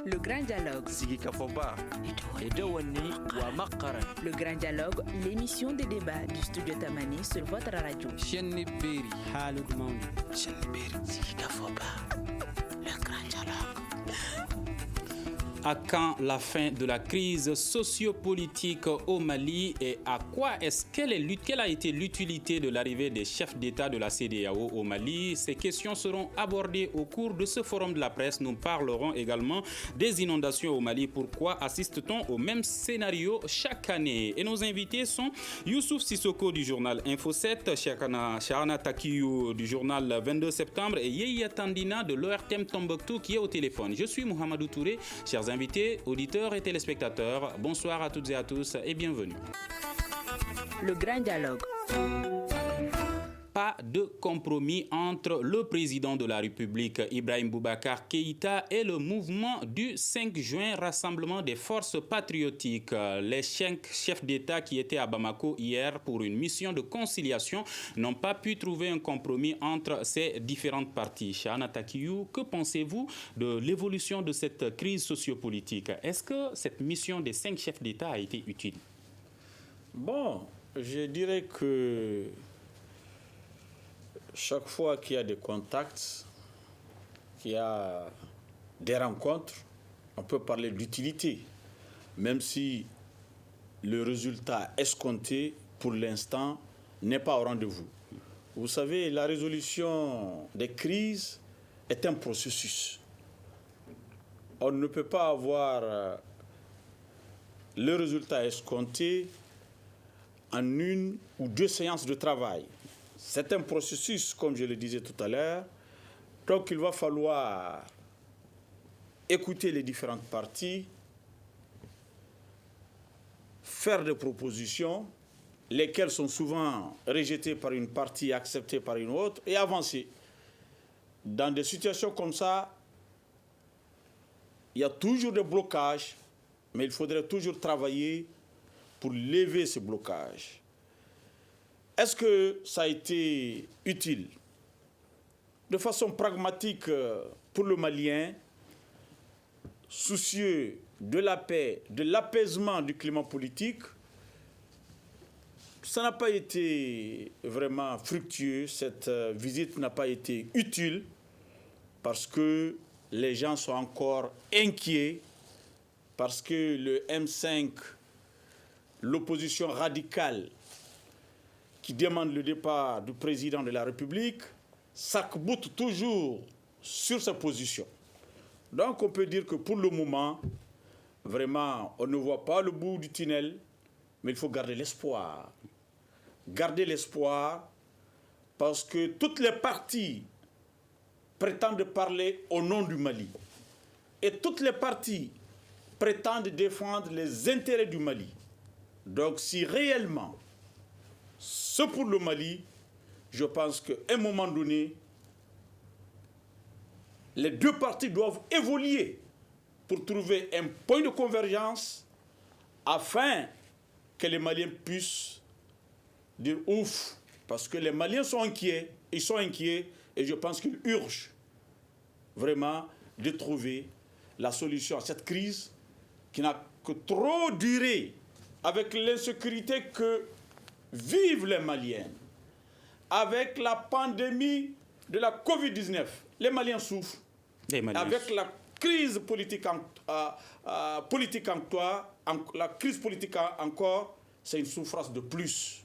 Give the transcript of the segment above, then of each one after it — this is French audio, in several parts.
Le Grand Dialogue. Sigi Kafoba. Le Grand Dialogue, l'émission de débat du studio Tamani sur votre radio. Sigi Kafoba. Le Grand Dialogue. À quand la fin de la crise sociopolitique au Mali et quelle a été l'utilité de l'arrivée des chefs d'État de la CEDEAO au Mali? Ces questions seront abordées au cours de ce forum de la presse. Nous parlerons également des inondations au Mali. Pourquoi assiste-t-on au même scénario chaque année? Et nos invités sont Youssouf Sissoko du journal Info 7, Shahana Takiyou du journal 22 septembre et Yeya Tandina de l'ORTM Tombouctou qui est au téléphone. Je suis Mohamedou Touré. Chers invités, auditeurs et téléspectateurs, bonsoir à toutes et à tous et bienvenue. Le Grand Dialogue. Pas de compromis entre le président de la République, Ibrahim Boubacar Keïta, et le mouvement du 5 juin, Rassemblement des forces patriotiques. Les 5 chefs d'État qui étaient à Bamako hier pour une mission de conciliation n'ont pas pu trouver un compromis entre ces différentes parties. Shahana Takiyou, que pensez-vous de l'évolution de cette crise sociopolitique? Est-ce que cette mission des 5 chefs d'État a été utile? Bon, je dirais que chaque fois qu'il y a des contacts, qu'il y a des rencontres, on peut parler d'utilité, même si le résultat escompté, pour l'instant, n'est pas au rendez-vous. Vous savez, la résolution des crises est un processus. On ne peut pas avoir le résultat escompté en 1 ou 2 séances de travail. C'est un processus, comme je le disais tout à l'heure, donc il va falloir écouter les différentes parties, faire des propositions, lesquelles sont souvent rejetées par une partie et acceptées par une autre, et avancer. Dans des situations comme ça, il y a toujours des blocages, mais il faudrait toujours travailler pour lever ces blocages. Est-ce que ça a été utile? De façon pragmatique pour le Malien, soucieux de la paix, de l'apaisement du climat politique, ça n'a pas été vraiment fructueux. Cette visite n'a pas été utile parce que les gens sont encore inquiets, parce que le M5, l'opposition radicale, qui demande le départ du président de la République, s'arc-boute toujours sur sa position. Donc on peut dire que pour le moment, vraiment, on ne voit pas le bout du tunnel, mais il faut garder l'espoir. Garder l'espoir parce que toutes les parties prétendent parler au nom du Mali. Et toutes les parties prétendent défendre les intérêts du Mali. Donc si réellement c'est pour le Mali, je pense qu'à un moment donné, les 2 parties doivent évoluer pour trouver un point de convergence afin que les Maliens puissent dire ouf, parce que les Maliens sont inquiets, et je pense qu'il urge vraiment de trouver la solution à cette crise qui n'a que trop duré avec l'insécurité que vivent les Maliens. Avec la pandémie de la Covid-19, les Maliens souffrent. Avec la crise politique encore, c'est une souffrance de plus.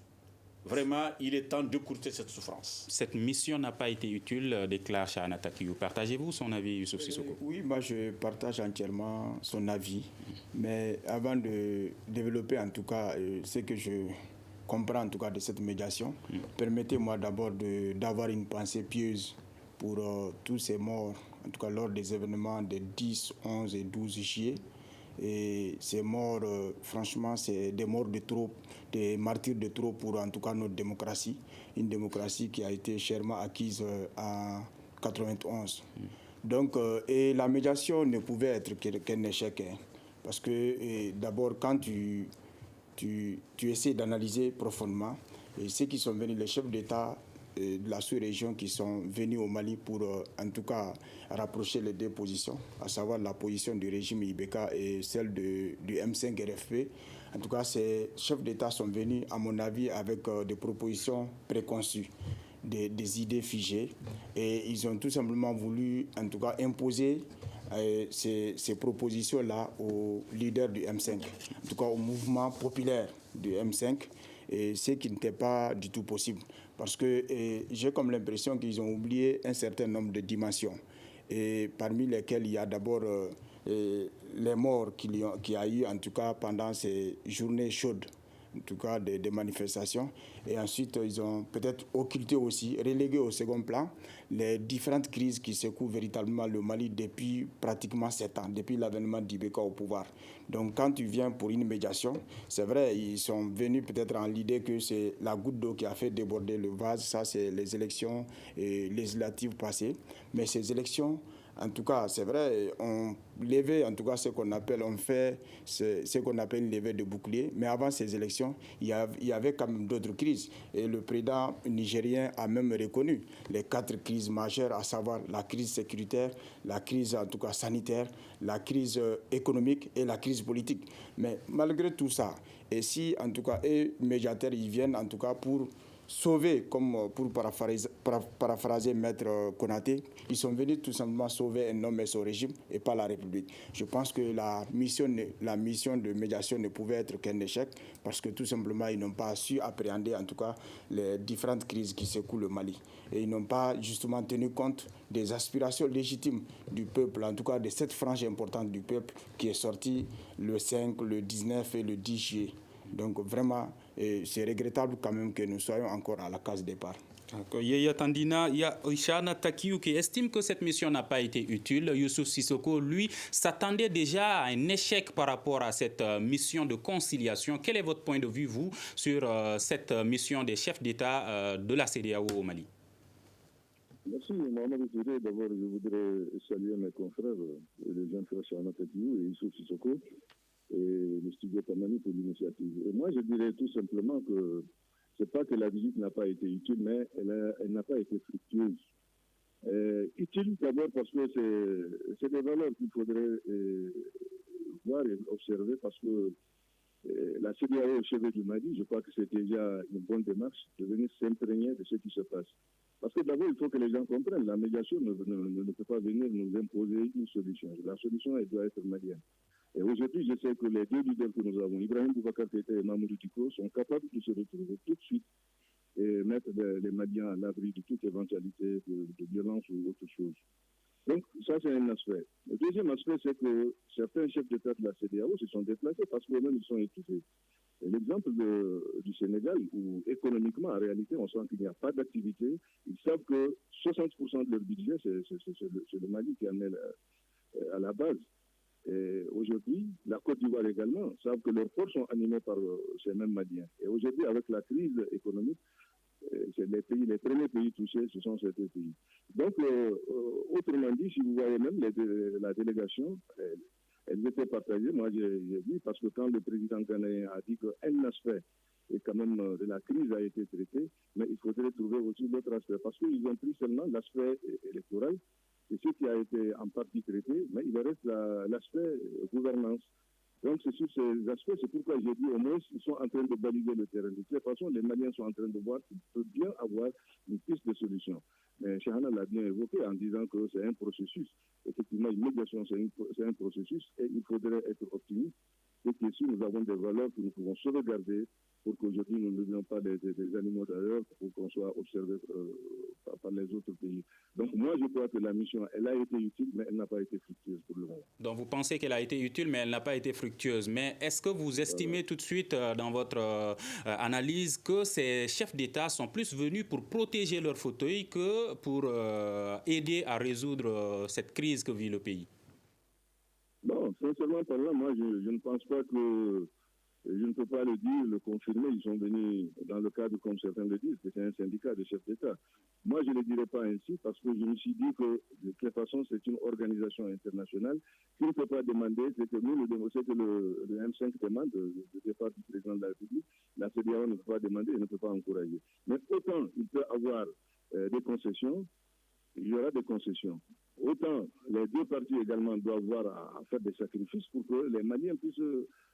Vraiment, il est temps d'écourter cette souffrance. Cette mission n'a pas été utile, déclare Shahana Takiyou. Partagez-vous son avis, Youssouf Sissoko? Oui, moi je partage entièrement son avis. Mais avant de développer en tout cas ce que je comprends en tout cas de cette médiation, permettez-moi d'abord d'avoir une pensée pieuse pour tous ces morts, en tout cas lors des événements des 10, 11 et 12 juillet. Et ces morts, franchement, c'est des morts de trop, des martyrs de trop pour en tout cas notre démocratie. Une démocratie qui a été chèrement acquise en 91. Donc, et la médiation ne pouvait être qu'un échec. Parce que d'abord, quand tu essaies d'analyser profondément, et ceux qui sont venus, les chefs d'État, de la sous-région qui sont venus au Mali pour, en tout cas, rapprocher les deux positions, à savoir la position du régime Ibeka et celle du M5 RFP. En tout cas, ces chefs d'État sont venus, à mon avis, avec des propositions préconçues, des idées figées, et ils ont tout simplement voulu, en tout cas, imposer ces propositions-là aux leaders du M5, en tout cas au mouvement populaire du M5, et ce qui n'était pas du tout possible. Parce que j'ai comme l'impression qu'ils ont oublié un certain nombre de dimensions, et parmi lesquelles il y a d'abord les morts qu'il y a eu, en tout cas pendant ces journées chaudes, en tout cas des manifestations. Et ensuite, ils ont peut-être occulté aussi, relégué au second plan, les différentes crises qui secouent véritablement le Mali depuis pratiquement 7 ans, depuis l'avènement d'Ibeka au pouvoir. Donc quand tu viens pour une médiation, c'est vrai, ils sont venus peut-être en l'idée que c'est la goutte d'eau qui a fait déborder le vase. Ça, c'est les élections législatives passées. Mais ces élections, en tout cas, c'est vrai, on levait, en tout cas, on fait ce qu'on appelle une levée de bouclier. Mais avant ces élections, il y avait quand même d'autres crises. Et le président nigérien a même reconnu les 4 crises majeures, à savoir la crise sécuritaire, la crise, en tout cas, sanitaire, la crise économique et la crise politique. Mais malgré tout ça, et si, en tout cas, les médiateurs, ils viennent, en tout cas, pour sauver, comme pour paraphraser Maître Konaté, ils sont venus tout simplement sauver un homme et son régime et pas la République. Je pense que la mission de médiation ne pouvait être qu'un échec parce que tout simplement ils n'ont pas su appréhender en tout cas les différentes crises qui secouent le Mali. Et ils n'ont pas justement tenu compte des aspirations légitimes du peuple, en tout cas de cette frange importante du peuple qui est sortie le 5, le 19 et le 10 juillet. Donc vraiment, c'est regrettable quand même que nous soyons encore à la case départ. Yaya Tandina, il y a Ishana Takiou qui estime que cette mission n'a pas été utile. Youssouf Sissoko, lui, s'attendait déjà à un échec par rapport à cette mission de conciliation. Quel est votre point de vue, vous, sur cette mission des chefs d'État de la CEDEAO au Mali? Merci, Mohamed Touré. D'abord, je voudrais saluer mes confrères, les jeunes frères Ishana Takiou et Youssouf Sissoko, et le studio Tamani pour l'initiative. Et moi, je dirais tout simplement que c'est pas que la visite n'a pas été utile, mais elle n'a pas été fructueuse. Utile d'abord parce que c'est des valeurs qu'il faudrait voir et observer parce que la CEDEAO au chevet du Mali, je crois que c'est déjà une bonne démarche de venir s'imprégner de ce qui se passe. Parce que d'abord, il faut que les gens comprennent, la médiation ne peut pas venir nous imposer une solution. La solution, elle doit être malienne. Et aujourd'hui, je sais que les 2 leaders que nous avons, Ibrahim Boubacar Keïta et Mamadou Diko, sont capables de se retrouver tout de suite et mettre les Maliens à l'abri de toute éventualité de violence ou autre chose. Donc, ça, c'est un aspect. Le deuxième aspect, c'est que certains chefs d'État de la CEDEAO se sont déplacés parce qu'eux-mêmes, ils sont étouffés. L'exemple du Sénégal, où économiquement, en réalité, on sent qu'il n'y a pas d'activité. Ils savent que 60% de leur budget, c'est le Mali qui en est à la base. Et aujourd'hui, la Côte d'Ivoire également savent que leurs ports sont animés par ces mêmes Maliens. Et aujourd'hui, avec la crise économique, c'est les premiers pays touchés, ce sont ces 2 pays. Donc, autrement dit, si vous voyez même la délégation, elles étaient partagées. Moi, j'ai dit, parce que quand le président ghanéen a dit qu'un aspect et quand même de la crise a été traité, mais il faudrait trouver aussi d'autres aspects. Parce qu'ils ont pris seulement l'aspect électoral, c'est ce qui a été en partie traité, mais il reste l'aspect gouvernance. Donc c'est sur ces aspects, c'est pourquoi j'ai dit au moins ils sont en train de baliser le terrain. De toute façon, les Maliens sont en train de voir qu'il peut bien avoir une piste de solution. Mais Chahana l'a bien évoqué en disant que c'est un processus. Effectivement, une médiation, c'est un processus et il faudrait être optimiste. Et qu'ici, nous avons des valeurs que nous pouvons sauvegarder pour qu'aujourd'hui, nous ne devions pas des animaux d'ailleurs, pour qu'on soit observé par les autres pays. Donc, moi, je crois que la mission, elle a été utile, mais elle n'a pas été fructueuse pour le moment. Donc, vous pensez qu'elle a été utile, mais elle n'a pas été fructueuse. Mais est-ce que vous estimez tout de suite, dans votre analyse, que ces chefs d'État sont plus venus pour protéger leur fauteuil que pour aider à résoudre cette crise que vit le pays? Non, sincèrement parlant, moi, je ne pense pas que... Je ne peux pas le dire, le confirmer. Ils sont venus dans le cadre, comme certains le disent, que c'est un syndicat de chefs d'État. Moi, je ne le dirais pas ainsi parce que je me suis dit que, de toute façon, c'est une organisation internationale qui ne peut pas demander ce que le M5 demande, le départ du président de la République. La CEDEAO ne peut pas demander et ne peut pas encourager. Mais autant il peut avoir des concessions, il y aura des concessions. Autant les deux parties également doivent avoir à faire des sacrifices pour que les Maliens puissent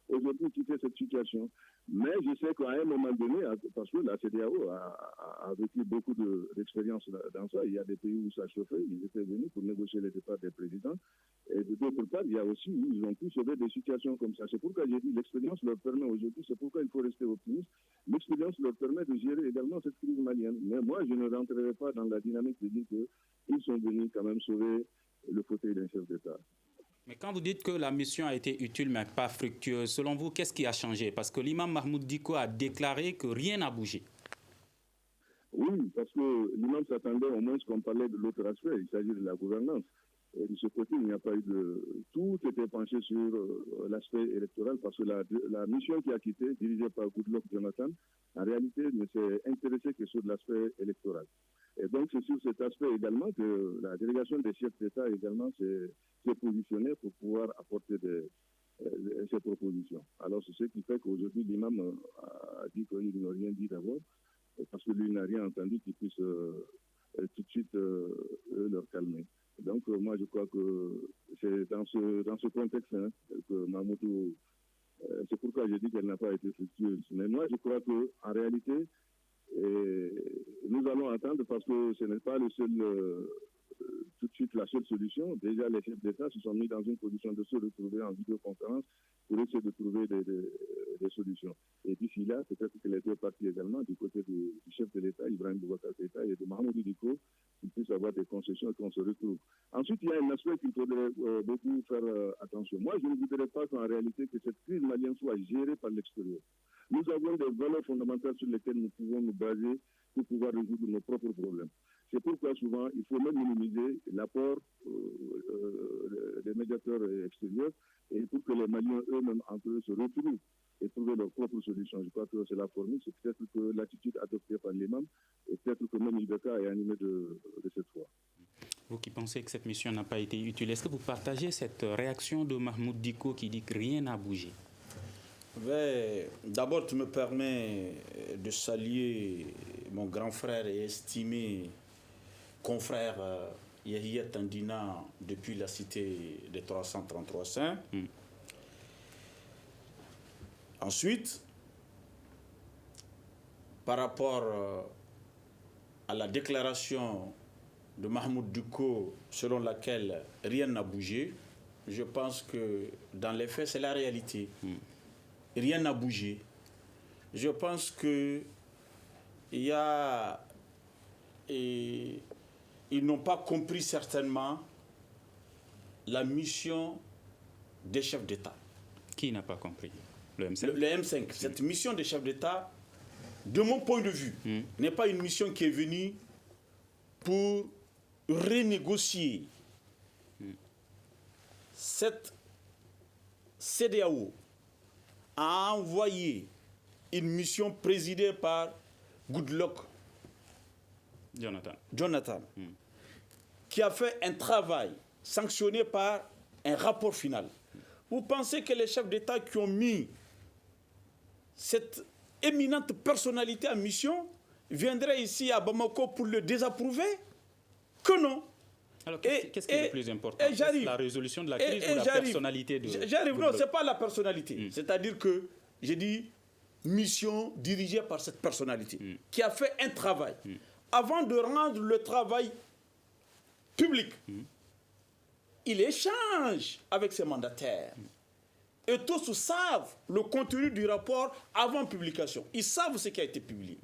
aujourd'hui quitter cette situation. Mais je sais qu'à un moment donné, parce que la CEDEAO a vécu beaucoup d'expérience dans ça, il y a des pays où ça chauffait, ils étaient venus pour négocier le départ des présidents. Et d'autre part, il y a aussi où ils ont pu sauver des situations comme ça. C'est pourquoi j'ai dit l'expérience leur permet aujourd'hui, c'est pourquoi il faut rester optimiste, l'expérience leur permet de gérer également cette crise malienne. Mais moi, je ne rentrerai pas dans la dynamique de dire qu'ils sont venus quand même sauver le fauteuil d'un chef d'État. Mais quand vous dites que la mission a été utile mais pas fructueuse, selon vous, qu'est-ce qui a changé? Parce que l'imam Mahmoud Dicko a déclaré que rien n'a bougé. Oui, parce que l'imam s'attendait au moins qu'on parlait de l'autre aspect, il s'agit de la gouvernance. Et de ce côté, il n'y a pas eu de... Tout était penché sur l'aspect électoral parce que la mission qui a quitté, dirigée par Goodluck Jonathan, en réalité ne s'est intéressée que sur l'aspect électoral. Et donc, c'est sur cet aspect également que la délégation des chefs d'État également s'est positionnée pour pouvoir apporter ces propositions. Alors, c'est ce qui fait qu'aujourd'hui, l'imam a dit qu'il n'a rien dit d'abord, parce que lui n'a rien entendu qui puisse tout de suite leur calmer. Donc, moi, je crois que c'est dans ce contexte que Mahmoudou, c'est pourquoi j'ai dit qu'elle n'a pas été fructueuse. Mais moi, je crois qu'en réalité, nous allons attendre parce que ce n'est pas tout de suite la seule solution. Déjà, les chefs d'État se sont mis dans une position de se retrouver en vidéoconférence pour essayer de trouver des solutions. Et d'ici là, peut-être que les deux parties également, du côté du chef de l'État, Ibrahim Boubacar Keïta, et de Mahmoud Dicko, qu'ils puissent avoir des concessions et qu'on se retrouve. Ensuite, il y a un aspect qu'il faudrait beaucoup faire attention. Moi, je ne voudrais pas qu'en réalité, que cette crise malienne soit gérée par l'extérieur. Nous avons des valeurs fondamentales sur lesquelles nous pouvons nous baser pour pouvoir résoudre nos propres problèmes. C'est pourquoi souvent, il faut même minimiser l'apport des médiateurs extérieurs et pour que les Maliens eux-mêmes entre eux se retrouvent et trouver leurs propres solutions. Je crois que c'est la formule, c'est peut-être que l'attitude adoptée par l'imam et peut-être que même Ibeka est animé de cette foi. Vous qui pensez que cette mission n'a pas été utile, est-ce que vous partagez cette réaction de Mahmoud Dicko qui dit que rien n'a bougé? D'abord, tu me permets de saluer mon grand frère et estimé confrère Yahya Tandina depuis la cité des 333 Saints. Ensuite, par rapport à la déclaration de Mahmoud Dicko selon laquelle rien n'a bougé, je pense que dans les faits, c'est la réalité. Rien n'a bougé. Je pense que ils n'ont pas compris certainement la mission des chefs d'État. Qui n'a pas compris? Le M5. Le M5. Cette mission des chefs d'État, de mon point de vue, n'est pas une mission qui est venue pour renégocier cette CEDEAO a envoyé une mission présidée par Goodluck Jonathan, qui a fait un travail sanctionné par un rapport final. Vous pensez que les chefs d'État qui ont mis cette éminente personnalité en mission viendraient ici à Bamako pour le désapprouver? Que non. Alors, qu'est-ce qui est le plus important? La résolution de la crise ou la personnalité de... J'arrive, non, ce n'est pas la personnalité. C'est-à-dire que, j'ai dit, mission dirigée par cette personnalité, qui a fait un travail. Avant de rendre le travail public, il échange avec ses mandataires. Et tous savent le contenu du rapport avant publication. Ils savent ce qui a été publié.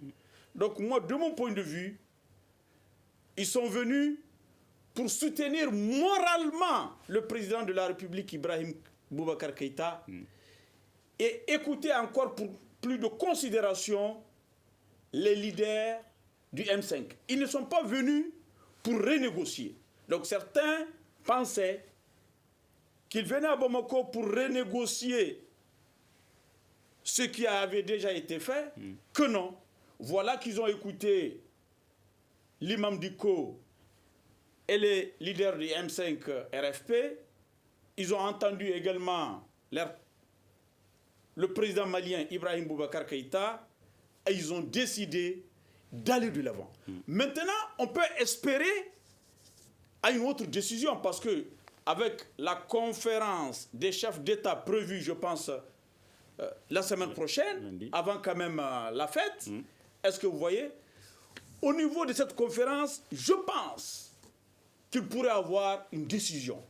Donc moi, de mon point de vue, ils sont venus pour soutenir moralement le président de la République, Ibrahim Boubacar Keïta, et écouter encore pour plus de considération les leaders du M5. Ils ne sont pas venus pour renégocier. Donc certains pensaient qu'ils venaient à Bamako pour renégocier ce qui avait déjà été fait, que non. Voilà qu'ils ont écouté l'imam Dicko et les leaders du M5 RFP. Ils ont entendu également le président malien Ibrahim Boubacar Keïta et ils ont décidé d'aller de l'avant. Maintenant, on peut espérer à une autre décision parce que avec la conférence des chefs d'État prévue, je pense, la semaine prochaine, avant quand même la fête, est-ce que vous voyez, au niveau de cette conférence, je pense qu'il pourrait avoir une décision.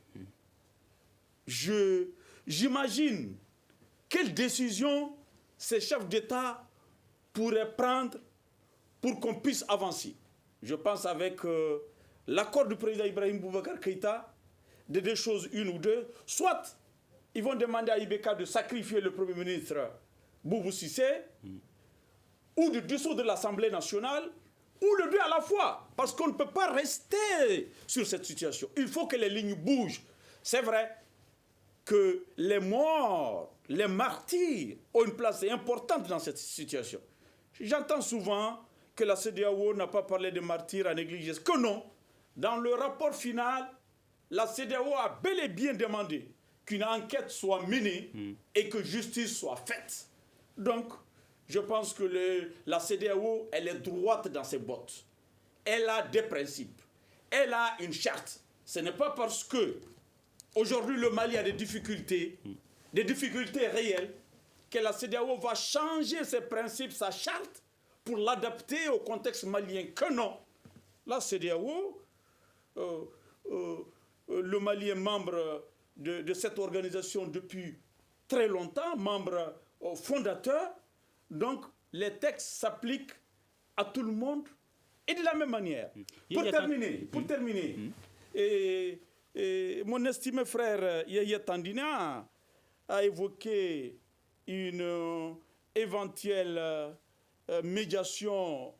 J'imagine quelle décision ces chefs d'État pourraient prendre pour qu'on puisse avancer. Je pense avec l'accord du président Ibrahim Boubacar Keïta, de deux choses, une ou deux. Soit ils vont demander à Ibeka de sacrifier le Premier ministre Boubou Cissé, ou de dissoudre l'Assemblée nationale, ou le deux à la fois. Parce qu'on ne peut pas rester sur cette situation. Il faut que les lignes bougent. C'est vrai que les morts, les martyrs ont une place importante dans cette situation. J'entends souvent que la CEDEAO n'a pas parlé de martyrs à négliger. Que non. Dans le rapport final, la CEDEAO a bel et bien demandé qu'une enquête soit menée et que justice soit faite. Donc, je pense que la CEDEAO, elle est droite dans ses bottes. Elle a des principes. Elle a une charte. Ce n'est pas parce que aujourd'hui le Mali a des difficultés réelles, que la CEDEAO va changer ses principes, sa charte, pour l'adapter au contexte malien. Que non. La CEDEAO, le Mali est membre de cette organisation depuis très longtemps, membre fondateur. Donc, les textes s'appliquent à tout le monde et de la même manière. Pour terminer, mon estimé frère Yaya Tandina a évoqué une éventuelle médiation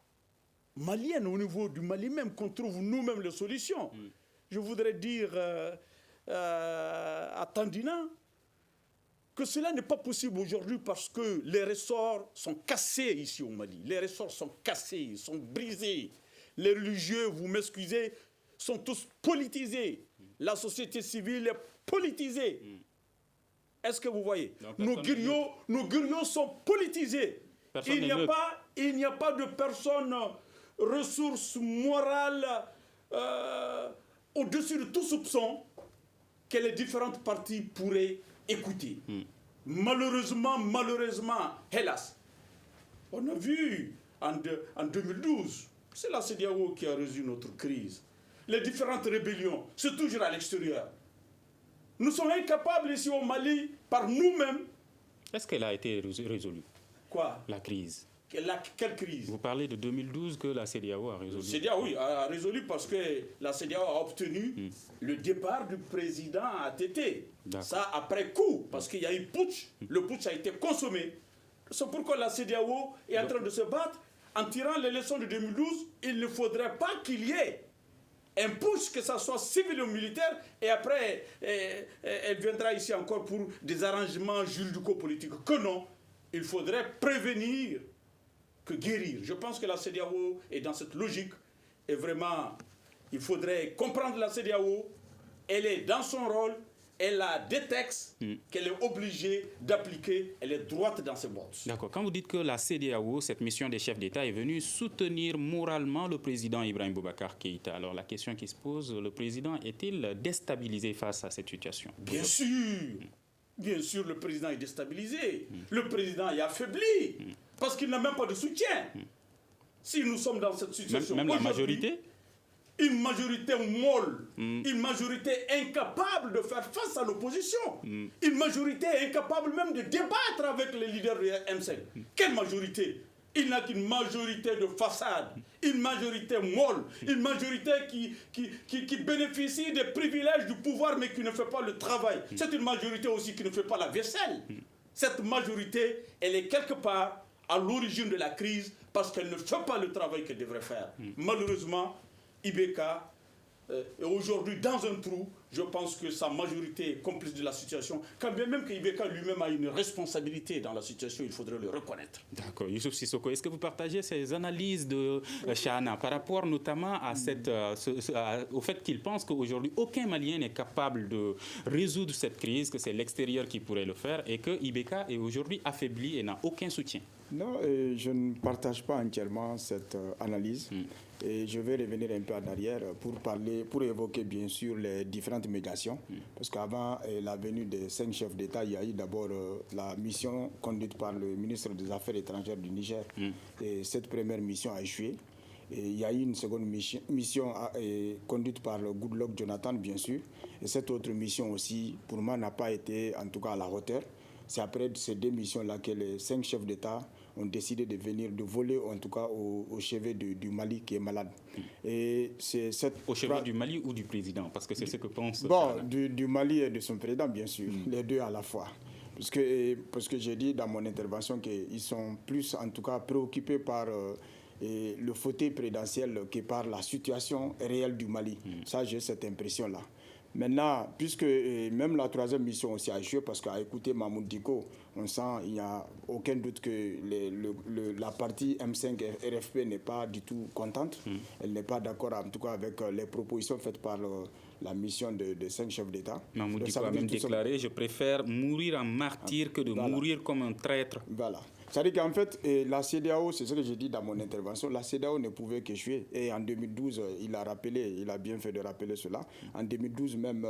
malienne au niveau du Mali même, qu'on trouve nous-mêmes les solutions. Je voudrais dire à Tandina que cela n'est pas possible aujourd'hui parce que les ressorts sont cassés ici au Mali. Les ressorts sont cassés, sont brisés. Les religieux, vous m'excusez, sont tous politisés. La société civile est politisée. Est-ce que vous voyez? Nos griots sont politisés. Il n'y a pas de personnes ressources morales au-dessus de tout soupçon que les différentes parties pourraient écouter. Malheureusement, hélas, on a vu en 2012, c'est la CEDEAO qui a résolu notre crise. Les différentes rébellions, c'est toujours à l'extérieur. Nous sommes incapables ici au Mali, par nous-mêmes. Est-ce qu'elle a été résolue? Quoi? La crise. Quelle crise? Vous parlez de 2012 que la CEDEAO a résolu. La CEDEAO, oui, a résolu parce que la CEDEAO a obtenu le départ du président ATT. Ça après coup, parce qu'il y a eu putsch. Le putsch a été consommé. C'est pourquoi la CEDEAO est en train de se battre. En tirant les leçons de 2012, il ne faudrait pas qu'il y ait un putsch, que ça soit civil ou militaire, et après, elle viendra ici encore pour des arrangements juridico-politiques. Que non, il faudrait prévenir que guérir. Je pense que la CEDEAO est dans cette logique et vraiment, il faudrait comprendre la CEDEAO. Elle est dans son rôle, elle a des textes qu'elle est obligée d'appliquer, elle est droite dans ses bottes. D'accord. Quand vous dites que la CEDEAO, cette mission des chefs d'État, est venue soutenir moralement le président Ibrahim Boubacar Keïta, alors la question qui se pose, le président est-il déstabilisé face à cette situation? Bien sûr. Bien sûr, le président est déstabilisé. Le président est affaibli. Parce qu'il n'a même pas de soutien. Si nous sommes dans cette situation... Même la majorité? Une majorité molle, une majorité incapable de faire face à l'opposition, une majorité incapable même de débattre avec les leaders de M5. Quelle majorité? Il n'a qu'une majorité de façade, une majorité molle, une majorité qui bénéficie des privilèges du pouvoir mais qui ne fait pas le travail. C'est une majorité aussi qui ne fait pas la vaisselle. Cette majorité, elle est quelque part à l'origine de la crise parce qu'elle ne fait pas le travail qu'elle devrait faire. Malheureusement, Ibeka est aujourd'hui dans un trou. Je pense que sa majorité est complice de la situation. Quand bien même qu'Ibeka lui-même a une responsabilité dans la situation, il faudrait le reconnaître. D'accord. Youssouf Sissoko, est-ce que vous partagez ces analyses de Chahana par rapport notamment à au fait qu'il pense qu'aujourd'hui, aucun Malien n'est capable de résoudre cette crise, que c'est l'extérieur qui pourrait le faire et que Ibeka est aujourd'hui affaibli et n'a aucun soutien? Non, je ne partage pas entièrement cette analyse. Et je vais revenir un peu en arrière pour évoquer bien sûr les différentes médiations. Parce qu'avant la venue des 5 chefs d'État, il y a eu d'abord la mission conduite par le ministre des Affaires étrangères du Niger. Et cette première mission a échoué. Et il y a eu une seconde mission conduite par le Goodluck Jonathan, bien sûr. Et cette autre mission aussi, pour moi, n'a pas été en tout cas à la hauteur. C'est après ces 2 missions-là que les 5 chefs d'État ont décidé de voler en tout cas au chevet du Mali qui est malade. Et c'est au chevet du Mali ou du président? Parce que c'est ce que pense... Bon, du Mali et de son président, bien sûr, les deux à la fois. Parce que j'ai dit dans mon intervention qu'ils sont plus en tout cas préoccupés par... le fauteuil présidentiel que par la situation réelle du Mali. Ça, j'ai cette impression-là. Maintenant, puisque même la 3e mission aussi a échoué, parce qu'à écouter Mahmoud Dicko, on sent il n'y a aucun doute que la partie M5 RFP n'est pas du tout contente. Elle n'est pas d'accord en tout cas avec les propositions faites par la mission de 5 chefs d'État. Mahmoud Dicko a même déclaré « Je préfère mourir en martyr que de mourir comme un traître ». Voilà. C'est-à-dire qu'en fait, la CEDEAO, c'est ce que j'ai dit dans mon intervention, la CEDEAO ne pouvait qu'échouer. Et en 2012, il a bien fait de rappeler cela. En 2012 même,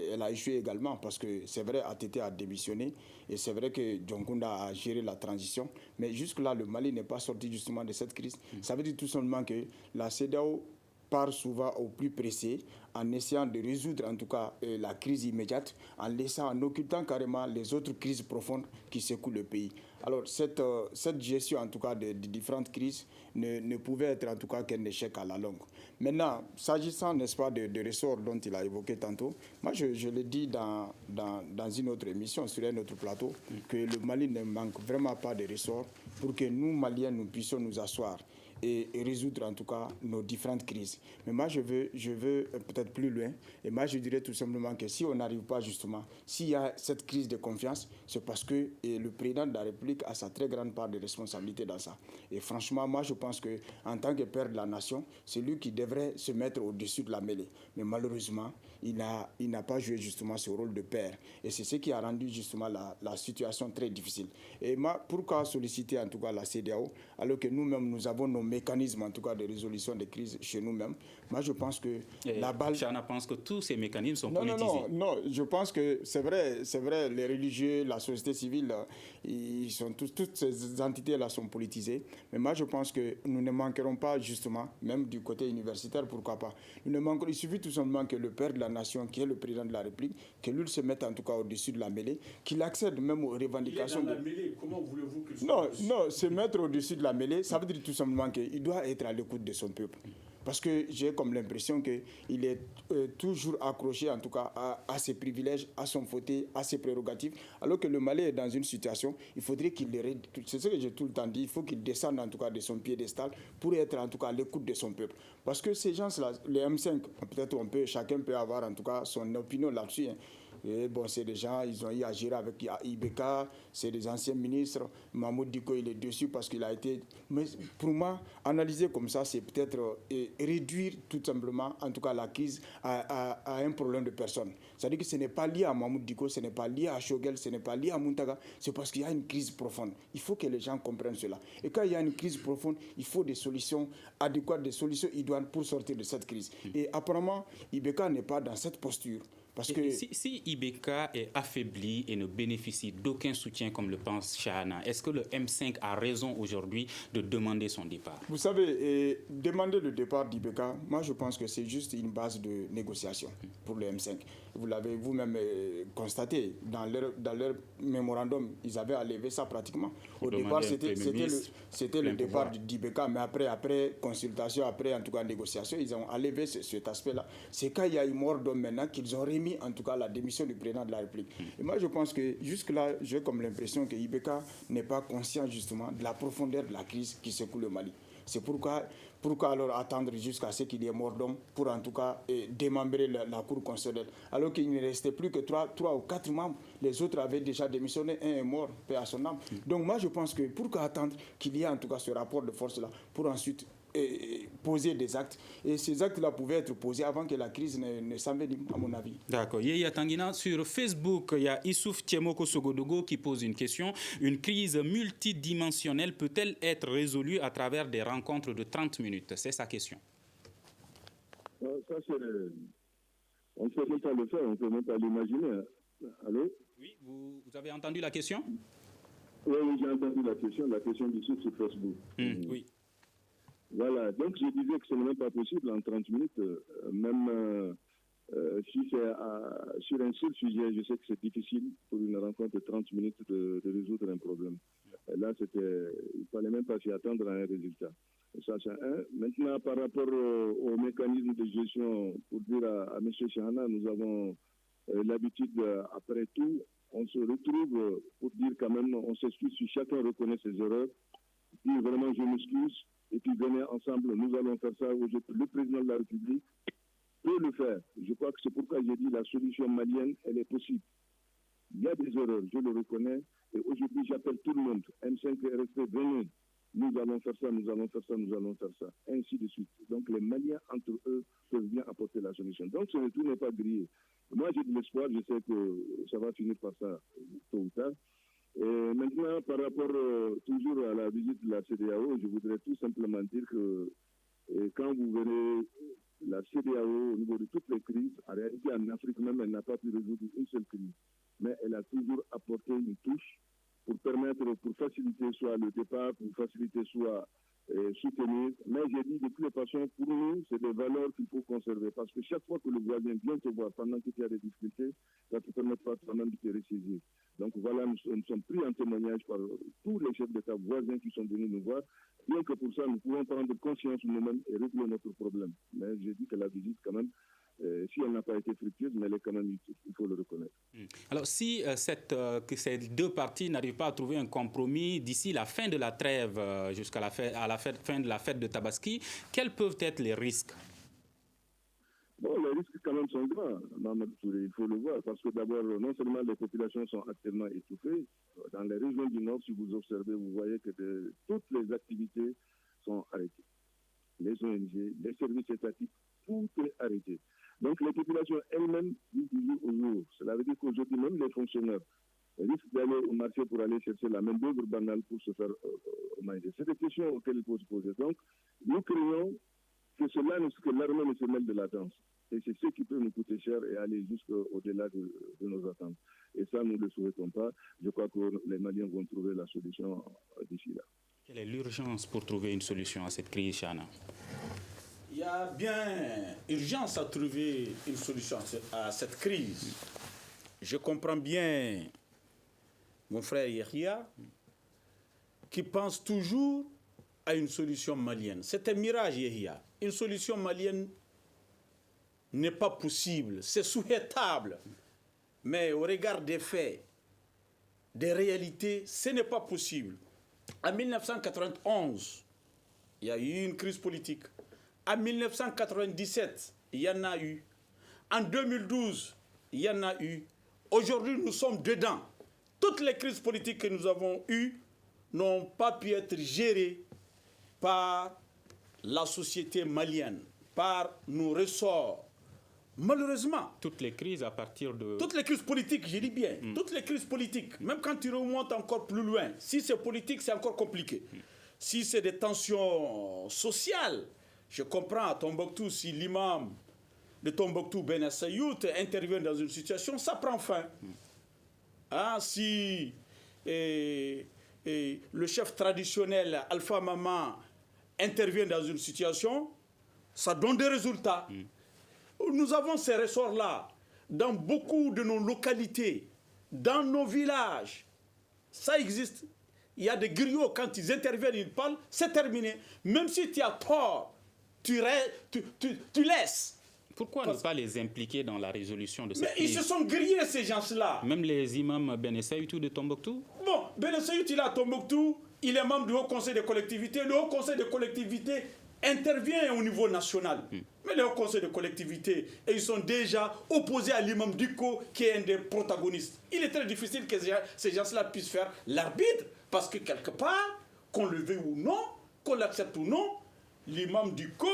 elle a échoué également parce que c'est vrai, ATT a démissionné et c'est vrai que Dioncounda a géré la transition. Mais jusque-là, le Mali n'est pas sorti justement de cette crise. Ça veut dire tout simplement que la CEDEAO part souvent au plus pressé en essayant de résoudre en tout cas la crise immédiate, en occultant carrément les autres crises profondes qui secouent le pays. Alors cette gestion en tout cas des différentes crises ne pouvait être en tout cas qu'un échec à la longue. Maintenant, s'agissant, n'est-ce pas, de ressorts dont il a évoqué tantôt, moi je l'ai dit dans une autre émission, sur un autre plateau, que le Mali ne manque vraiment pas de ressorts pour que nous, Maliens, nous puissions nous asseoir et résoudre en tout cas nos différentes crises. Mais moi, je veux peut-être plus loin. Et moi, je dirais tout simplement que si on n'arrive pas justement, s'il y a cette crise de confiance, c'est parce que le président de la République a sa très grande part de responsabilité dans ça. Et franchement, moi, je pense qu'en tant que père de la nation, c'est lui qui devrait se mettre au-dessus de la mêlée. Mais malheureusement, il n'a pas joué justement ce rôle de père. Et c'est ce qui a rendu justement la situation très difficile. Et moi, pourquoi solliciter en tout cas la CEDEAO, alors que nous-mêmes, nous avons nos mécanismes en tout cas de résolution des crises chez nous-mêmes? Moi, je pense que la balle... Chana pense que tous ces mécanismes sont politisés. Non, je pense que c'est vrai, les religieux, la société civile, toutes ces entités-là sont politisées. Mais moi, je pense que nous ne manquerons pas justement, même du côté universitaire, pourquoi pas. Il suffit tout simplement que le père de la nation, qui est le président de la République, que lui se mette en tout cas au-dessus de la mêlée, qu'il accède même aux revendications... Il est dans la mêlée, comment voulez-vous qu'il soit... Non, se mettre au-dessus de la mêlée, ça veut dire tout simplement qu'il doit être à l'écoute de son peuple. Parce que j'ai comme l'impression qu'il est toujours accroché en tout cas à ses privilèges, à son fauteuil, à ses prérogatives, alors que le Mali est dans une situation, il faudrait qu'il c'est ce que j'ai tout le temps dit, il faut qu'il descende en tout cas de son piédestal pour être en tout cas à l'écoute de son peuple. Parce que ces gens-là, les M5, peut-être chacun peut avoir en tout cas son opinion là-dessus, hein. Et bon, c'est des gens, ils ont eu à gérer avec IBK, c'est des anciens ministres. Mahmoud Dicko, il est dessus parce qu'il a été... Mais pour moi, analyser comme ça, c'est peut-être réduire tout simplement, en tout cas la crise, à un problème de personne. C'est-à-dire que ce n'est pas lié à Mahmoud Dicko, ce n'est pas lié à Shogel, ce n'est pas lié à Muntaga, c'est parce qu'il y a une crise profonde. Il faut que les gens comprennent cela. Et quand il y a une crise profonde, il faut des solutions adéquates, des solutions idoines pour sortir de cette crise. Et apparemment, IBK n'est pas dans cette posture. Parce que si IBK est affaibli et ne bénéficie d'aucun soutien comme le pense Chana, est-ce que le M5 a raison aujourd'hui de demander son départ? Vous savez, demander le départ d'IBK, moi je pense que c'est juste une base de négociation pour le M5. Vous l'avez vous-même constaté, dans leur mémorandum, ils avaient enlevé ça pratiquement. Au départ, c'était le départ d'IBK, mais après consultation, après en tout cas négociation, ils ont enlevé cet aspect-là. C'est quand il y a eu mort d'homme maintenant qu'ils ont remis en tout cas la démission du président de la République. Et moi je pense que jusque-là, j'ai comme l'impression que IBK n'est pas conscient justement de la profondeur de la crise qui secoue le Mali. C'est pourquoi alors attendre jusqu'à ce qu'il y ait mort d'homme pour en tout cas démembrer la Cour constitutionnelle. Alors qu'il ne restait plus que 3 ou 4 membres. Les autres avaient déjà démissionné, un est mort, paix à son âme. Donc moi je pense que pourquoi attendre qu'il y ait en tout cas ce rapport de force-là pour ensuite poser des actes. Et ces actes-là pouvaient être posés avant que la crise ne s'envenime, à mon avis. D'accord. Yaya Tanguina, sur Facebook, il y a Issouf Tiemoko Sogodogo qui pose une question. Une crise multidimensionnelle peut-elle être résolue à travers des rencontres de 30 minutes? C'est sa question. Ça, c'est... On ne peut même pas le faire, on ne peut même pas l'imaginer. Allô? Oui, vous avez entendu la question? Oui, j'ai entendu la question d'Issouf sur Facebook. Oui. Voilà, donc je disais que ce n'est même pas possible en 30 minutes, même si c'est sur un seul sujet, je sais que c'est difficile pour une rencontre de 30 minutes de résoudre un problème. Et là, il ne fallait même pas s'y attendre à un résultat. Et ça, c'est un. Maintenant, par rapport au mécanisme de gestion, pour dire à M. Chahana, nous avons l'habitude, après tout, on se retrouve pour dire quand même, on s'excuse si chacun reconnaît ses erreurs, dire vraiment je m'excuse, et puis venez ensemble, nous allons faire ça. Le président de la République peut le faire. Je crois que c'est pourquoi j'ai dit la solution malienne, elle est possible. Il y a des erreurs, je le reconnais, et aujourd'hui j'appelle tout le monde, M5 et RSP, venez, nous allons faire ça, nous allons faire ça, nous allons faire ça, ainsi de suite. Donc les Maliens entre eux peuvent bien apporter la solution. Donc tout n'est pas grillé. Moi j'ai de l'espoir, je sais que ça va finir par ça tôt ou tard. Et maintenant, par rapport toujours à la visite de la CEDEAO, je voudrais tout simplement dire que quand vous verrez la CEDEAO au niveau de toutes les crises, en réalité en Afrique même, elle n'a pas pu résoudre une seule crise. Mais elle a toujours apporté une touche pour faciliter soit le départ, pour faciliter soit soutenir. Mais j'ai dit de toutes les façons, pour nous, c'est des valeurs qu'il faut conserver. Parce que chaque fois que le voisin vient te voir pendant qu'il y a des difficultés, ça ne te permet pas toi-même de te ressaisir. Donc voilà, nous sommes pris en témoignage par tous les chefs d'État voisins qui sont venus nous voir. Bien que pour ça, nous pouvons prendre conscience nous-mêmes et régler notre problème. Mais j'ai dit que la visite, quand même, si elle n'a pas été fructueuse, mais elle est quand même utile, il faut le reconnaître. Alors, si que ces deux parties n'arrivent pas à trouver un compromis d'ici la fin de la trêve, jusqu'à la fin de la fête de Tabaski, quels peuvent être les risques? Bon, les risques quand même sont grands, Mohamed Touré, il faut le voir, parce que d'abord, non seulement les populations sont actuellement étouffées, dans les régions du Nord, si vous observez, vous voyez que toutes les activités sont arrêtées. Les ONG, les services étatiques, tout est arrêté. Donc les populations elles-mêmes vivent du jour au jour. Cela veut dire qu'aujourd'hui, même les fonctionnaires risquent d'aller au marché pour aller chercher la main-d'œuvre banale pour se faire manger. C'est des questions auxquelles il faut se poser. Donc, nous craignons que l'armée ne se mêle de la danse. Et c'est ce qui peut nous coûter cher et aller jusqu'au-delà de nos attentes. Et ça, nous ne le souhaitons pas. Je crois que les Maliens vont trouver la solution d'ici là. Quelle est l'urgence pour trouver une solution à cette crise, Chana? Il y a bien urgence à trouver une solution à cette crise. Je comprends bien mon frère Yahya qui pense toujours à une solution malienne. C'est un mirage, Yahya. Une solution malienne n'est pas possible. C'est souhaitable. Mais au regard des faits, des réalités, ce n'est pas possible. En 1991, il y a eu une crise politique. En 1997, il y en a eu. En 2012, il y en a eu. Aujourd'hui, nous sommes dedans. Toutes les crises politiques que nous avons eues n'ont pas pu être gérées par la société malienne, par nos ressorts. Malheureusement. Toutes les crises à partir de... Toutes les crises politiques, je dis bien. Toutes les crises politiques. Même quand tu remontes encore plus loin. Si c'est politique, c'est encore compliqué. Si c'est des tensions sociales, je comprends à Tombouctou, si l'imam de Tombouctou, Ben Assayout, intervient dans une situation, ça prend fin. Si le chef traditionnel, Alpha Maman, intervient dans une situation, ça donne des résultats. Nous avons ces ressorts-là dans beaucoup de nos localités, dans nos villages. Ça existe. Il y a des griots, quand ils interviennent, ils parlent, c'est terminé. Même si tu as tort, tu laisses. Pourquoi ne pas les impliquer dans la résolution de cette crise? Ils se sont grillés, ces gens-là. Même les imams Ben Essaïtou de Tombouctou? Bon, Ben Essaïtou, il est à Tombouctou, il est membre du Haut Conseil des collectivités. Le Haut Conseil des collectivités intervient au niveau national. Mais le Haut Conseil des collectivités, ils sont déjà opposés à l'imam Diko, qui est un des protagonistes. Il est très difficile que ces gens-là puissent faire l'arbitre, parce que quelque part, qu'on le veuille ou non, qu'on l'accepte ou non, l'imam Diko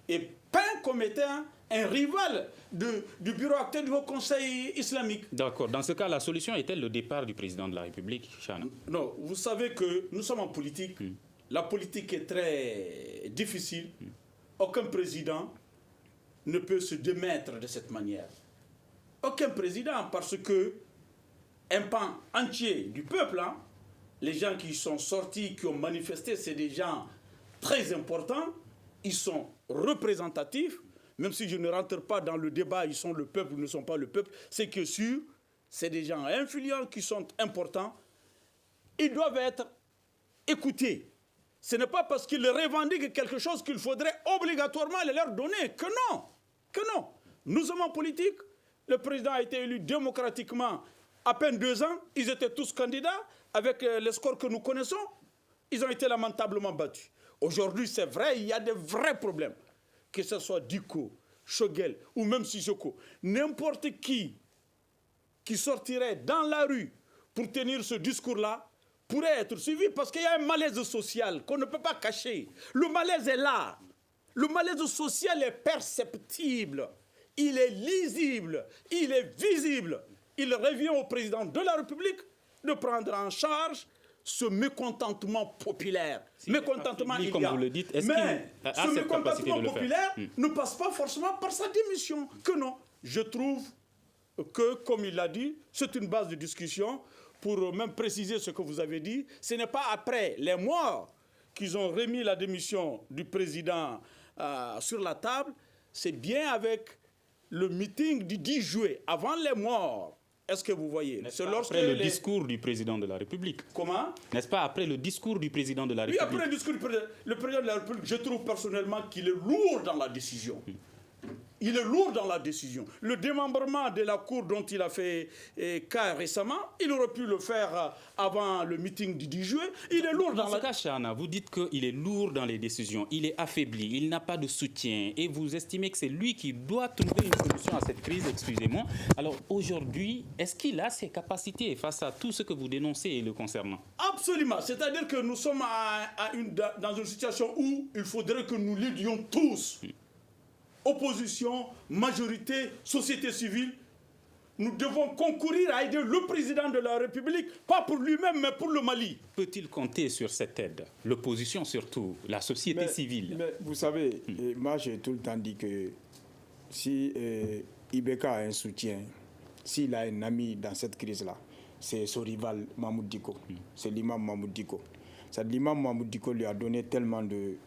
est peint comme étant un rival du bureau actuel du Haut Conseil islamique. D'accord. Dans ce cas, la solution est-elle le départ du président de la République, Chana? Non, vous savez que nous sommes en politique. La politique est très difficile. Aucun président ne peut se démettre de cette manière. Aucun président, parce que un pan entier du peuple, hein, les gens qui sont sortis, qui ont manifesté, c'est des gens très importants. Ils sont représentatifs. Même si je ne rentre pas dans le débat, ils sont le peuple ou ne sont pas le peuple, c'est que sûr, c'est des gens influents qui sont importants. Ils doivent être écoutés. Ce n'est pas parce qu'ils revendiquent quelque chose qu'il faudrait obligatoirement leur donner. Que non. Que non. Nous sommes en politique. Le président a été élu démocratiquement à peine 2 ans. Ils étaient tous candidats avec les scores que nous connaissons. Ils ont été lamentablement battus. Aujourd'hui, c'est vrai, il y a des vrais problèmes. Que ce soit Diko, Choguel ou même Sissoko, n'importe qui sortirait dans la rue pour tenir ce discours-là pourrait être suivi parce qu'il y a un malaise social qu'on ne peut pas cacher. Le malaise est là. Le malaise social est perceptible. Il est lisible. Il est visible. Il revient au président de la République de prendre en charge ce mécontentement populaire. Mécontentement, il y a. Comme vous le dites, est-ce mais qu'il a ce cette capacité mécontentement de le populaire faire? ne passe pas forcément par sa démission. Que non. Je trouve que, comme il l'a dit, c'est une base de discussion pour même préciser ce que vous avez dit. Ce n'est pas après les morts qu'ils ont remis la démission du président sur la table. C'est bien avec le meeting du 10 juillet, avant les morts. Est-ce que vous voyez? C'est après le discours du président de la République. Comment? N'est-ce pas après le discours du président de la République? Oui, après le discours du président. Le président de la République, je trouve personnellement qu'il est lourd dans la décision. Il est lourd dans la décision. Le démembrement de la Cour dont il a fait cas récemment, il aurait pu le faire avant le meeting du 10 juillet. Il est lourd dans ce cas, Chana, vous dites qu'il est lourd dans les décisions, il est affaibli, il n'a pas de soutien et vous estimez que c'est lui qui doit trouver une solution à cette crise, excusez-moi. Alors aujourd'hui, est-ce qu'il a ses capacités face à tout ce que vous dénoncez le concernant? Absolument. C'est-à-dire que nous sommes dans une situation où il faudrait que nous l'aidions tous. Opposition, majorité, société civile, nous devons concourir à aider le président de la République, pas pour lui-même, mais pour le Mali. Peut-il compter sur cette aide? L'opposition surtout, la société civile. Mais vous savez, moi j'ai tout le temps dit que si Ibeka a un soutien, s'il a un ami dans cette crise-là, c'est son rival Mahmoud Diko, c'est l'imam Mahmoud Diko. L'imam Mahmoud Diko lui a donné tellement de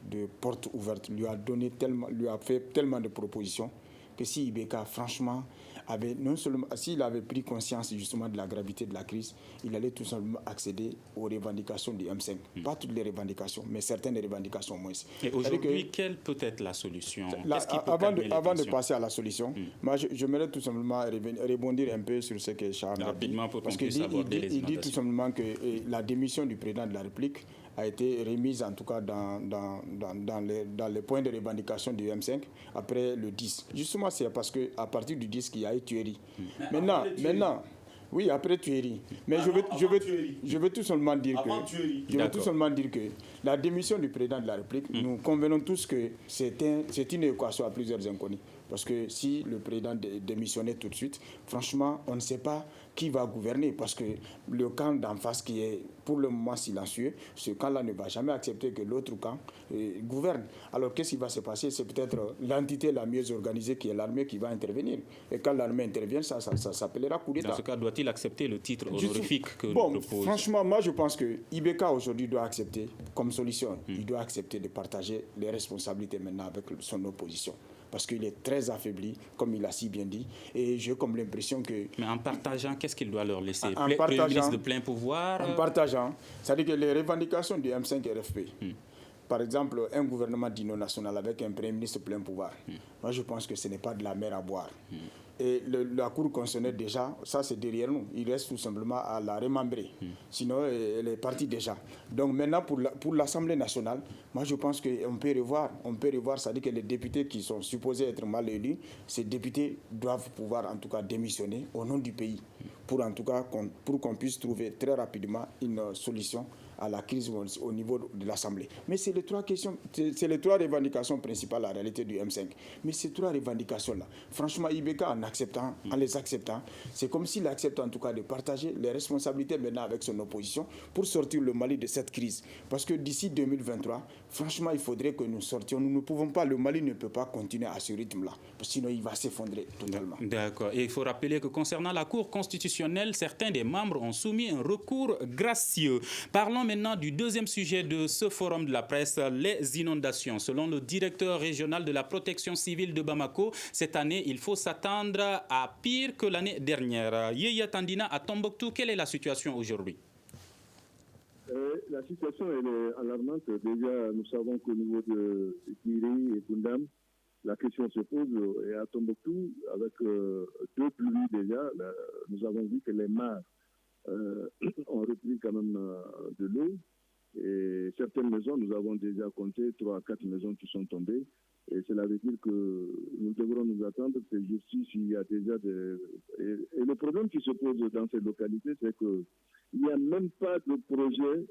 portes ouvertes, lui a fait tellement de propositions que si Ibeka, franchement, avait non seulement, s'il avait pris conscience justement de la gravité de la crise, il allait tout simplement accéder aux revendications du M5. Pas toutes les revendications, mais certaines revendications au moins. Et aujourd'hui, quelle peut être la solution? Avant de passer à la solution, moi j'aimerais tout simplement rebondir un peu sur ce que Charles a dit. Parce qu'il dit tout simplement que la démission du président de la République a été remise en tout cas dans les points de revendication du M5 après le 10. Justement, c'est parce qu'à partir du 10 qu'il y a eu tuerie. Maintenant, oui, après tuerie. Mais je veux tout simplement dire que la démission du président de la République, nous convenons tous que c'est une équation à plusieurs inconnus. Parce que si le président démissionnait tout de suite, franchement, on ne sait pas qui va gouverner. Parce que le camp d'en face qui est pour le moment silencieux, ce camp-là ne va jamais accepter que l'autre camp gouverne. Alors qu'est-ce qui va se passer? C'est peut-être l'entité la mieux organisée qui est l'armée qui va intervenir. Et quand l'armée intervient, ça s'appellera coup d'État. Dans ce cas, doit-il accepter le titre honorifique que l'on propose? Franchement, moi je pense que Ibeka aujourd'hui doit accepter comme solution. Il doit accepter de partager les responsabilités maintenant avec son opposition. Parce qu'il est très affaibli, comme il a si bien dit. Et j'ai comme l'impression que... Mais en partageant, qu'est-ce qu'il doit leur laisser? En partageant de plein pouvoir? En partageant. C'est-à-dire que les revendications du M5 RFP, par exemple, un gouvernement d'union nationale avec un premier ministre plein pouvoir, moi je pense que ce n'est pas de la mer à boire. Et la Cour constitutionnelle déjà, ça c'est derrière nous. Il reste tout simplement à la remembrer. Sinon, elle est partie déjà. Donc maintenant, pour l'Assemblée nationale, moi je pense qu'on peut revoir. C'est-à-dire que les députés qui sont supposés être mal élus, ces députés doivent pouvoir en tout cas démissionner au nom du pays. Pour en tout cas, pour qu'on puisse trouver très rapidement une solution à la crise au niveau de l'Assemblée. Mais c'est les trois questions, c'est les trois revendications principales en réalité du M5. Mais ces trois revendications-là, franchement, IBK en les acceptant, c'est comme s'il accepte en tout cas de partager les responsabilités maintenant avec son opposition pour sortir le Mali de cette crise. Parce que d'ici 2023, franchement, il faudrait que nous sortions. Nous ne pouvons pas, le Mali ne peut pas continuer à ce rythme-là, sinon il va s'effondrer totalement. D'accord. Et il faut rappeler que concernant la Cour constitutionnelle, certains des membres ont soumis un recours gracieux. Parlons maintenant du deuxième sujet de ce forum de la presse, les inondations. Selon le directeur régional de la protection civile de Bamako, cette année, il faut s'attendre à pire que l'année dernière. Yaya Tandina, à Tombouctou, quelle est la situation aujourd'hui? La situation elle est alarmante. Déjà, nous savons qu'au niveau de Kiri et Kundam, la question se pose. Et à Tombouctou, avec deux pluies déjà, nous avons vu que les mares ont repris quand même de l'eau. Et certaines maisons, nous avons déjà compté 3 à 4 maisons qui sont tombées. Et cela veut dire que nous devrons nous attendre que justice, il y a déjà des... Et le problème qui se pose dans ces localités, c'est qu'il n'y a même pas de projet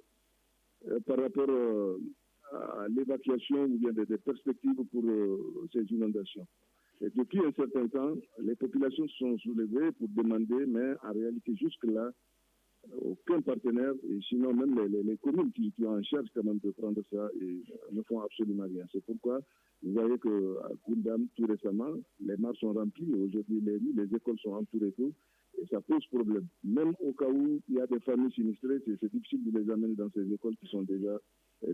par rapport à l'évacuation ou bien des perspectives pour ces inondations. Et depuis un certain temps, les populations se sont soulevées pour demander, mais en réalité, jusque-là, aucun partenaire, et sinon même les communes qui ont en charge quand même de prendre ça et ne font absolument rien. C'est pourquoi vous voyez qu'à Kundam, tout récemment, les mares sont remplies. Aujourd'hui, les écoles sont entourées d'eau et ça pose problème. Même au cas où il y a des familles sinistrées, c'est difficile de les amener dans ces écoles qui sont déjà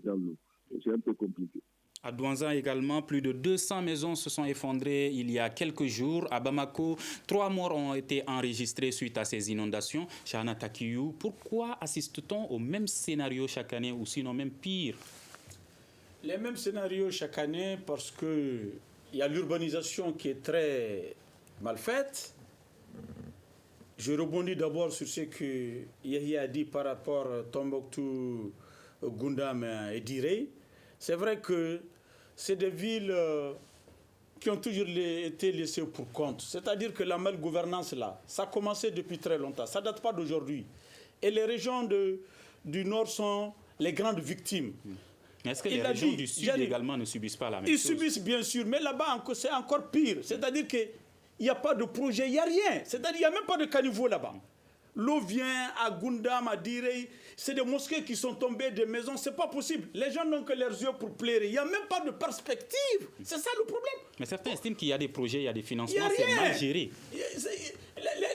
dans l'eau. C'est un peu compliqué. À Douanza également, plus de 200 maisons se sont effondrées il y a quelques jours. À Bamako, 3 morts ont été enregistrés suite à ces inondations. Chana Takiyou, pourquoi assiste-t-on au même scénario chaque année ou sinon même pire? Les mêmes scénarios chaque année parce qu'il y a l'urbanisation qui est très mal faite. Je rebondis d'abord sur ce que Yahya a dit par rapport à Tombouctou, Gundam et Diré. C'est vrai que c'est des villes qui ont toujours été laissées pour compte. C'est-à-dire que la malgouvernance, là, ça a commencé depuis très longtemps. Ça ne date pas d'aujourd'hui. Et les régions du Nord sont les grandes victimes. Est-ce que les régions du Sud également ne subissent pas la même chose? Ils subissent bien sûr, mais là-bas, c'est encore pire. C'est-à-dire qu'il n'y a pas de projet, il n'y a rien. C'est-à-dire qu'il n'y a même pas de caniveau là-bas. L'eau vient à Gundam, à Direy. C'est des mosquées qui sont tombées, des maisons. C'est pas possible. Les gens n'ont que leurs yeux pour plaire. Il n'y a même pas de perspective. C'est ça le problème. Mais certains estiment qu'il y a des projets, il y a des financements, c'est mal géré.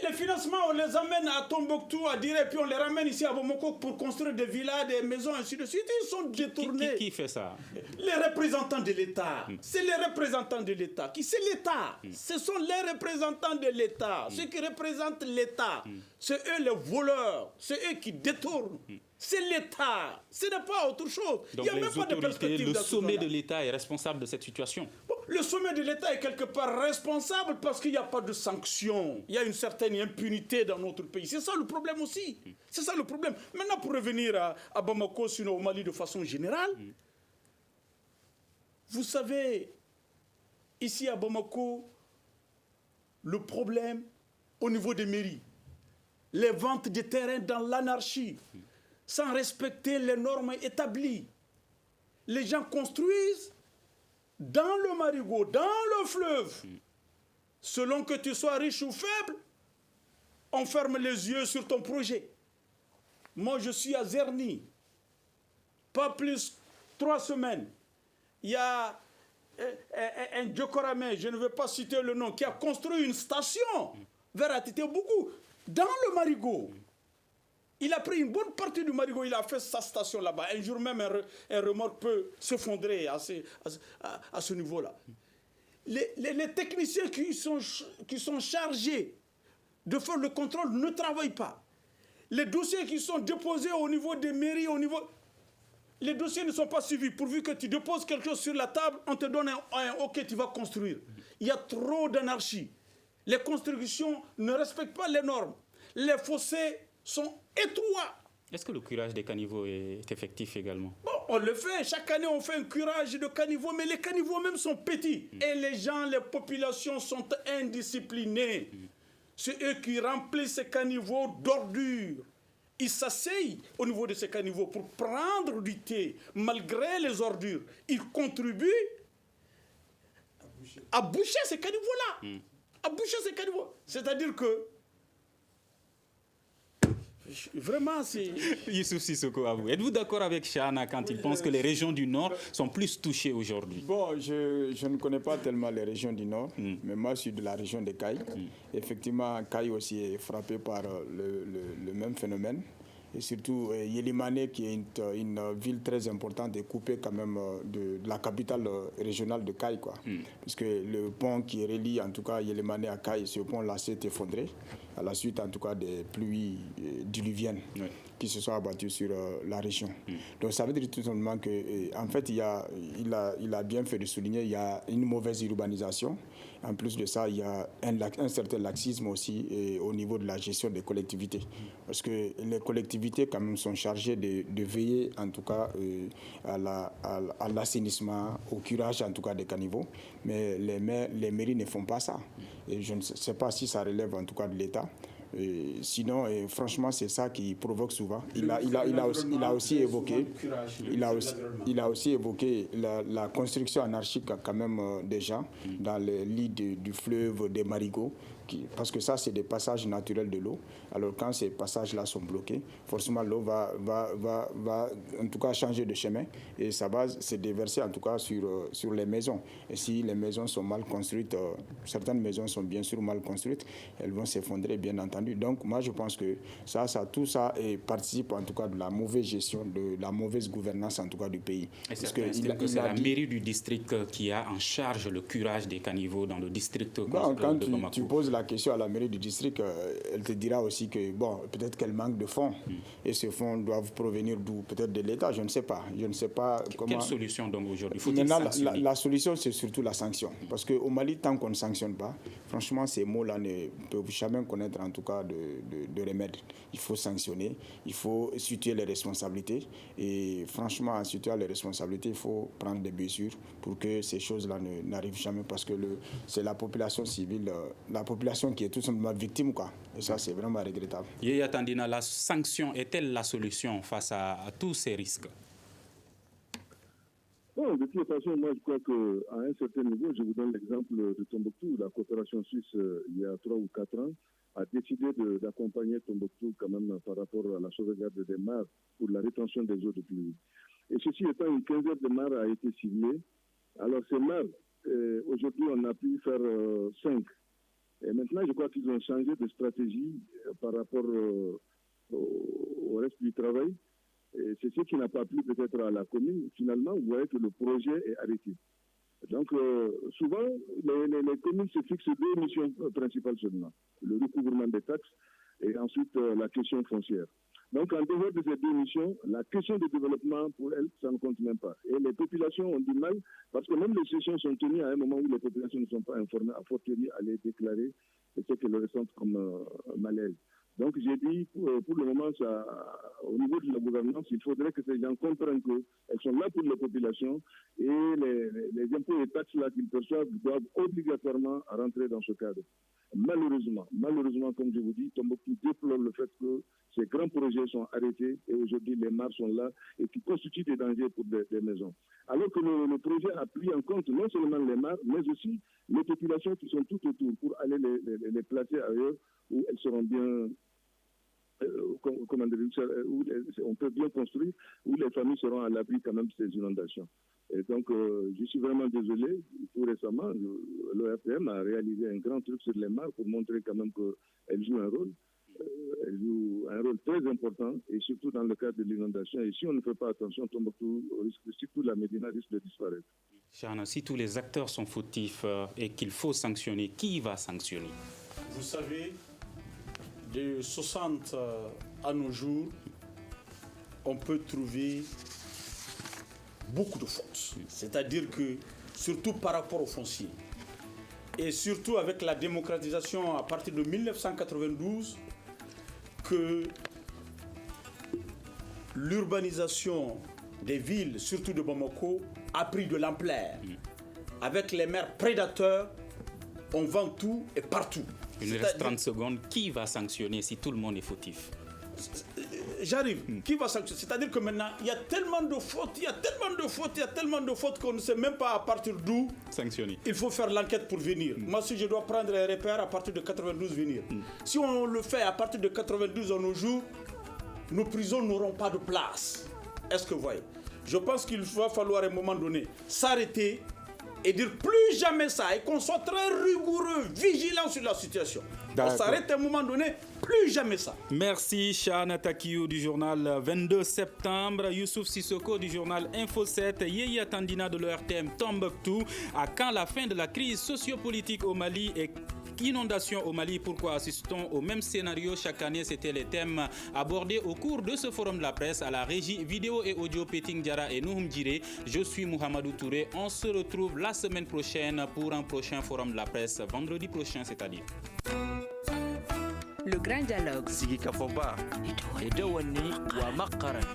Les financements, on les amène à Tombouctou, à Direy, puis on les ramène ici à Bamako pour construire des villas, des maisons, ainsi de suite. Ils sont détournés. Qui fait ça? Les représentants de l'État. C'est les représentants de l'État. C'est l'État. Ce sont les représentants de l'État. Ceux qui représentent l'État. C'est eux les voleurs. C'est eux qui détournent. C'est l'État. Ce n'est pas autre chose. Donc il n'y a même pas de perspective. Le sommet de l'État est responsable de cette situation. Le sommet de l'État est quelque part responsable parce qu'il n'y a pas de sanctions. Il y a une certaine impunité dans notre pays. C'est ça le problème aussi. C'est ça le problème. Maintenant, pour revenir à Bamako, sinon au Mali de façon générale, vous savez, ici à Bamako, le problème au niveau des mairies, les ventes de terrains dans l'anarchie, sans respecter les normes établies. Les gens construisent dans le marigot, dans le fleuve. Selon que tu sois riche ou faible, on ferme les yeux sur ton projet. Moi, je suis à Zerni. Pas plus 3 semaines. Il y a un Djokoramé, je ne veux pas citer le nom, qui a construit une station vers Atité-Bougou, dans le marigot. Il a pris une bonne partie du marigot, il a fait sa station là-bas. Un jour même, un remorque peut s'effondrer à ce niveau-là. Les techniciens qui sont chargés de faire le contrôle ne travaillent pas. Les dossiers qui sont déposés au niveau des mairies, les dossiers ne sont pas suivis. Pourvu que tu déposes quelque chose sur la table, on te donne un OK, tu vas construire. Il y a trop d'anarchie. Les constructions ne respectent pas les normes. Les fossés sont étroits. Est-ce que le curage des caniveaux est effectif également? Bon, on le fait. Chaque année, on fait un curage de caniveaux, mais les caniveaux même sont petits. Et les gens, les populations sont indisciplinées. C'est eux qui remplissent ces caniveaux d'ordures. ils s'asseyent au niveau de ces caniveaux pour prendre du thé, malgré les ordures. Ils contribuent à boucher ces caniveaux-là. À boucher ces caniveaux. C'est-à-dire que vraiment, c'est... Youssouf Sissoko, à vous. Êtes-vous d'accord avec Chana quand il pense que les régions du Nord sont plus touchées aujourd'hui? Bon, je ne connais pas tellement les régions du Nord, mais moi, je suis de la région de Caille. Effectivement, Caille aussi est frappé par le même phénomène. Et surtout, Yélimane, qui est une ville très importante, est coupée quand même de la capitale régionale de Caille, quoi. Puisque le pont qui relie, en tout cas, Yélimane à Caille, ce pont-là s'est effondré, à la suite, en tout cas, des pluies diluviennes qui se sont abattues sur la région. Donc, ça veut dire tout simplement qu'en fait, il a bien fait de souligner, il y a une mauvaise urbanisation. En plus de ça, il y a un certain laxisme aussi au niveau de la gestion des collectivités. Parce que les collectivités, quand même, sont chargées de veiller, en tout cas, à l'assainissement, au curage, en tout cas, des caniveaux. Mais les mairies ne font pas ça. Et je ne sais pas si ça relève, en tout cas, de l'État. Sinon, franchement, c'est ça qui provoque souvent. Il a aussi évoqué la construction anarchique quand même des gens dans les lits du fleuve, des marigots. Parce que ça, c'est des passages naturels de l'eau. Alors, quand ces passages-là sont bloqués, forcément, l'eau va en tout cas changer de chemin et ça va se déverser en tout cas sur les maisons. Et si les maisons sont mal construites, certaines maisons sont bien sûr mal construites, elles vont s'effondrer, bien entendu. Donc, moi, je pense que tout ça participe en tout cas de la mauvaise gestion, de la mauvaise gouvernance en tout cas du pays. Et c'est la mairie du district qui a en charge le curage des caniveaux dans le district de Bamako. Tu poses la question à la mairie du district, elle te dira aussi que, bon, peut-être qu'elle manque de fonds. Et ces fonds doivent provenir d'où? Peut-être de l'État, je ne sais pas. Comment... Quelle solution donc aujourd'hui? La solution, c'est surtout la sanction. Parce qu'au Mali, tant qu'on ne sanctionne pas, franchement, ces mots-là ne peuvent jamais connaître en tout cas de remède. Il faut sanctionner, il faut situer les responsabilités. Et franchement, en situant les responsabilités, il faut prendre des mesures pour que ces choses-là n'arrivent jamais. Parce que c'est la population civile, la population qui est tout simplement victime, quoi. Et ça, c'est vraiment regrettable. Yaya Tandina, la sanction est-elle la solution face à tous ces risques? Bon, de toute façon, moi, je crois qu'à un certain niveau, je vous donne l'exemple de Tombouctou. La coopération suisse, il y a 3 ou 4 ans, a décidé d'accompagner Tombouctou quand même par rapport à la sauvegarde des mares pour la rétention des eaux de pluie. Et ceci étant, une quinzaine de mares a été ciblée. Alors, ces mares, aujourd'hui, on a pu faire 5. Et maintenant, je crois qu'ils ont changé de stratégie par rapport au reste du travail. Et c'est ce qui n'a pas plu peut-être à la commune. Finalement, vous voyez que le projet est arrêté. Donc, souvent, les communes se fixent 2 missions principales seulement. Le recouvrement des taxes et ensuite la question foncière. Donc, en dehors de ces 2 missions, la question de développement, pour elles, ça ne compte même pas. Et les populations ont du mal, parce que même les sessions sont tenues à un moment où les populations ne sont pas informées, à fortiori à les déclarer, et ce qu'elles ressentent comme malaise. Donc, j'ai dit, pour le moment, au niveau de la gouvernance, il faudrait que ces gens comprennent qu'elles sont là pour les populations et les impôts et taxes là qu'ils perçoivent doivent obligatoirement rentrer dans ce cadre. Malheureusement, comme je vous dis, Tombouctou déplore le fait que ces grands projets sont arrêtés et aujourd'hui les mares sont là et qui constituent des dangers pour des maisons. Alors que le projet a pris en compte non seulement les mares, mais aussi les populations qui sont tout autour pour aller les placer ailleurs où elles seront bien, où on peut bien construire, où les familles seront à l'abri quand même de ces inondations. Et donc, je suis vraiment désolé. Tout récemment, l'ORTM a réalisé un grand truc sur les mares pour montrer quand même qu'elles jouent un rôle. Elles jouent un rôle très important, et surtout dans le cadre de l'inondation. Et si on ne fait pas attention, Tombouctou risque, surtout la Médina risque de disparaître. Chana, si tous les acteurs sont fautifs et qu'il faut sanctionner, qui va sanctionner? Vous savez, de 60 à nos jours, on peut trouver beaucoup de fautes. C'est-à-dire que, surtout par rapport aux fonciers, et surtout avec la démocratisation à partir de 1992, que l'urbanisation des villes, surtout de Bamako, a pris de l'ampleur. Avec les maires prédateurs, on vend tout et partout. Il nous reste 30 secondes. Qui va sanctionner si tout le monde est fautif? j'arrive. Qui va sanctionner? C'est-à-dire que maintenant, il y a tellement de fautes, il y a tellement de fautes qu'on ne sait même pas à partir d'où sanctionner. Il faut faire l'enquête pour venir. Moi, si je dois prendre les repères à partir de 92, venir. Si on le fait à partir de 92 en nos jours, nos prisons n'auront pas de place. Est-ce que vous voyez? Je pense qu'il va falloir à un moment donné s'arrêter et dire plus jamais ça et qu'on soit très rigoureux, vigilant sur la situation. On s'arrête à un moment donné, plus jamais ça. Merci Chana Takiou du journal 22 septembre, Youssouf Sissoko du journal Info 7, Yéya Tandina de l'ERTM Tombouctou. À quand la fin de la crise sociopolitique au Mali et inondation au Mali? Pourquoi assistons au même scénario chaque année? C'était les thèmes abordés au cours de ce forum de la presse. À la régie vidéo et audio Peting Diara et Nouhoum Djiré. Je suis Mohamedou Touré. On se retrouve la semaine prochaine pour un prochain forum de la presse, vendredi prochain, c'est-à-dire. Le Grand Dialogue.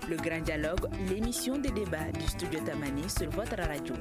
Le Grand Dialogue, l'émission des débats du studio Tamani sur votre radio.